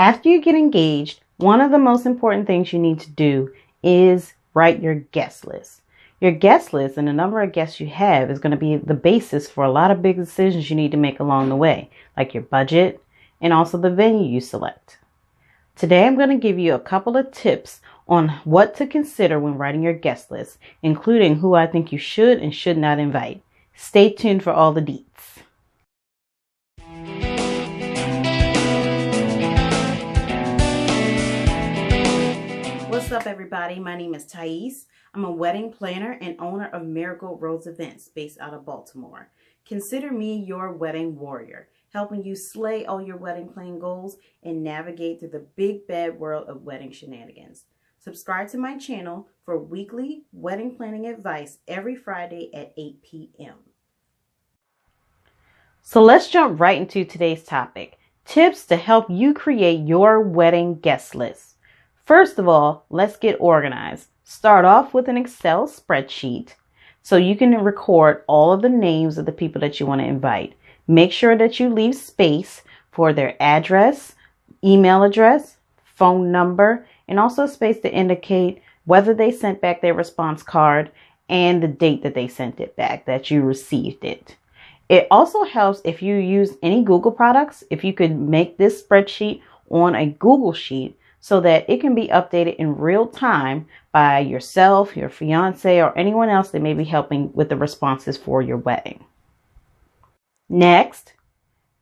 After you get engaged, one of the most important things you need to do is write your guest list. Your guest list and the number of guests you have is going to be the basis for a lot of big decisions you need to make along the way, like your budget and also the venue you select. Today, I'm going to give you a couple of tips on what to consider when writing your guest list, including who I think you should and should not invite. Stay tuned for all the deets. What's up, everybody? My name is Tyese. I'm a wedding planner and owner of Marigold Events based out of Baltimore. Consider me your wedding warrior, helping you slay all your wedding planning goals and navigate through the big bad world of wedding shenanigans. Subscribe to my channel for weekly wedding planning advice every Friday at 8 p.m. So let's jump right into today's topic, tips to help you create your wedding guest list. First of all, let's get organized. Start off with an Excel spreadsheet so you can record all of the names of the people that you want to invite. Make sure that you leave space for their address, email address, phone number, and also space to indicate whether they sent back their response card and the date that they sent it back, that you received it. It also helps if you use any Google products, if you could make this spreadsheet on a Google Sheet so that it can be updated in real time by yourself, your fiance, or anyone else that may be helping with the responses for your wedding. Next,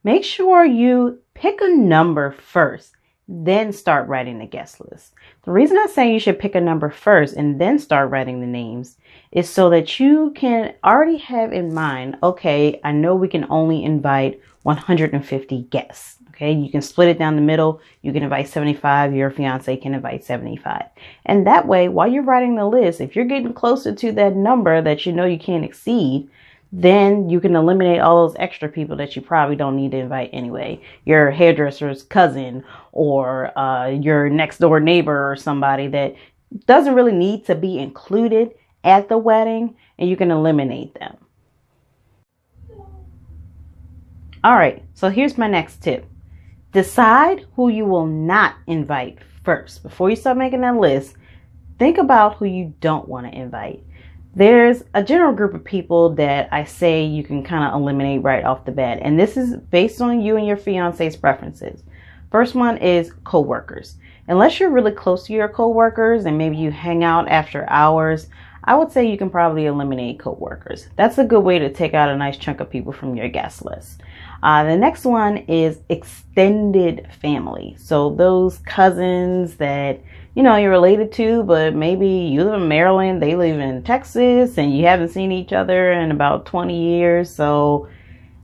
make sure you pick a number first, then start writing the guest list. The reason I say you should pick a number first and then start writing the names is so that you can already have in mind, okay, I know we can only invite 150 guests. Okay, you can split it down the middle. You can invite 75. Your fiance can invite 75. And that way, while you're writing the list, if you're getting closer to that number that you know you can't exceed, then you can eliminate all those extra people that you probably don't need to invite anyway. Your hairdresser's cousin or your next door neighbor or somebody that doesn't really need to be included at the wedding, and you can eliminate them. All right, so here's my next tip. Decide who you will not invite first. Before you start making that list, think about who you don't want to invite. There's a general group of people that I say you can kind of eliminate right off the bat. And this is based on you and your fiance's preferences. First one is coworkers. Unless you're really close to your coworkers and maybe you hang out after hours, I would say you can probably eliminate coworkers. That's a good way to take out a nice chunk of people from your guest list. The next one is extended family. So those cousins that, you know, you're related to, but maybe you live in Maryland, they live in Texas, and you haven't seen each other in about 20 years. So,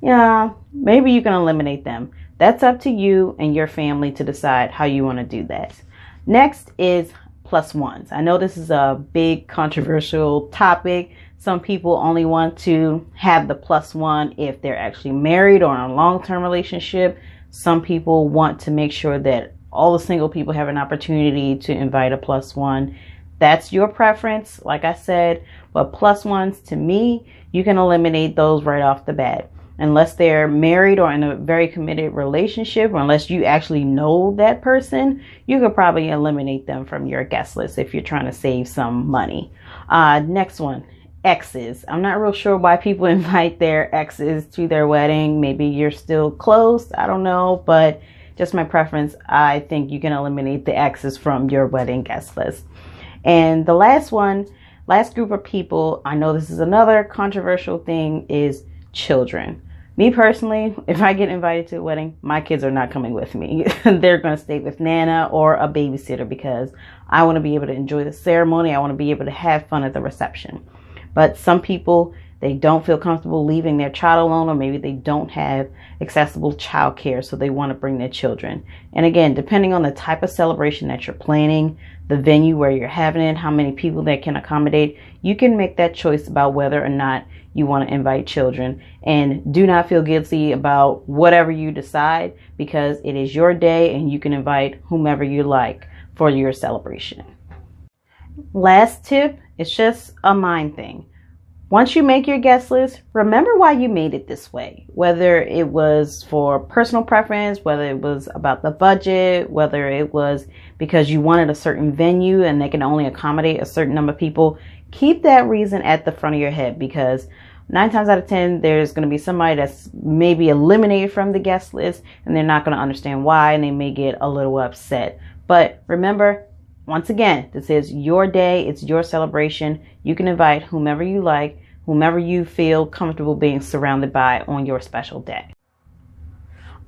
yeah, maybe you can eliminate them. That's up to you and your family to decide how you want to do that. Next is plus ones. I know this is a big controversial topic. Some people only want to have the plus one if they're actually married or in a long-term relationship. Some people want to make sure that all the single people have an opportunity to invite a plus one. That's your preference, like I said, but plus ones, to me, you can eliminate those right off the bat. Unless they're married or in a very committed relationship, or unless you actually know that person, you could probably eliminate them from your guest list if you're trying to save some money. Next one, exes. I'm not real sure why people invite their exes to their wedding. Maybe you're still close. I don't know, but just my preference. I think you can eliminate the exes from your wedding guest list. And the last one, last group of people, I know this is another controversial thing, is children. Me personally, if I get invited to a wedding, my kids are not coming with me. They're going to stay with Nana or a babysitter because I want to be able to enjoy the ceremony. I want to be able to have fun at the reception. But some people, they don't feel comfortable leaving their child alone, or maybe they don't have accessible child care, so they want to bring their children. And again, depending on the type of celebration that you're planning, the venue where you're having it, how many people that can accommodate, you can make that choice about whether or not you want to invite children. And do not feel guilty about whatever you decide, because it is your day and you can invite whomever you like for your celebration. Last tip, it's just a mind thing. Once you make your guest list, remember why you made it this way. Whether it was for personal preference, whether it was about the budget, whether it was because you wanted a certain venue and they can only accommodate a certain number of people, keep that reason at the front of your head, because 9 times out of 10, there's going to be somebody that's maybe eliminated from the guest list and they're not going to understand why, and they may get a little upset. But remember, once again, this is your day. It's your celebration. You can invite whomever you like, whomever you feel comfortable being surrounded by on your special day.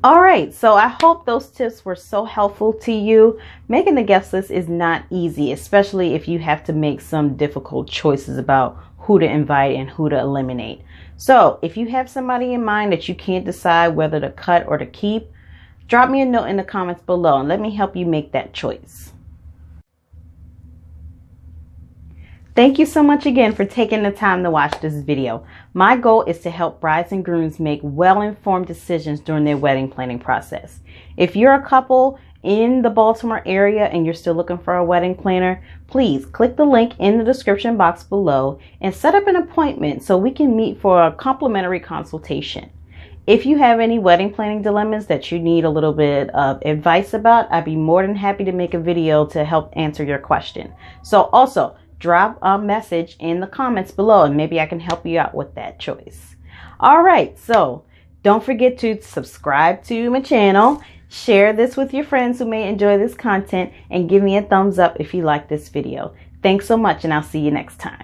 All right, so I hope those tips were so helpful to you. Making the guest list is not easy, especially if you have to make some difficult choices about who to invite and who to eliminate. So if you have somebody in mind that you can't decide whether to cut or to keep, drop me a note in the comments below and let me help you make that choice. Thank you so much again for taking the time to watch this video. My goal is to help brides and grooms make well-informed decisions during their wedding planning process. If you're a couple in the Baltimore area and you're still looking for a wedding planner, please click the link in the description box below and set up an appointment so we can meet for a complimentary consultation. If you have any wedding planning dilemmas that you need a little bit of advice about, I'd be more than happy to make a video to help answer your question. So also, drop a message in the comments below and maybe I can help you out with that choice. All right, so don't forget to subscribe to my channel, share this with your friends who may enjoy this content, and give me a thumbs up if you like this video. Thanks so much, and I'll see you next time.